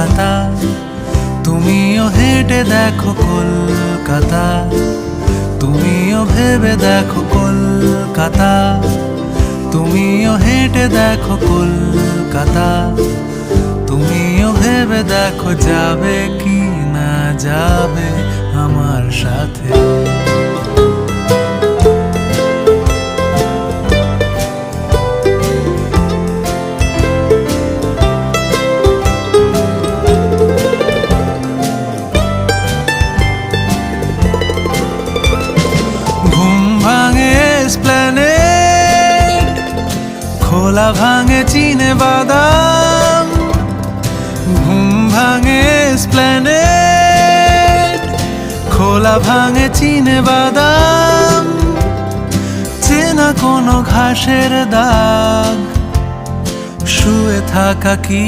কলকাতা, তুমিও হেঁটে দেখো কলকাতা, তুমিও ভেবে দেখো কলকাতা, তুমিও হেঁটে দেখো কলকাতা, তুমিও ভেবে দেখো যাবে কি না যাবে আমার সাথে। খোলা ভাঙে চিনে বাদাম, ঘুম ভাঙে এসপ্ল্যানেড, খোলা ভাঙে চিনে বাদাম, চেনা কোনো ঘাসের দাগ, শুয়ে থাকা কি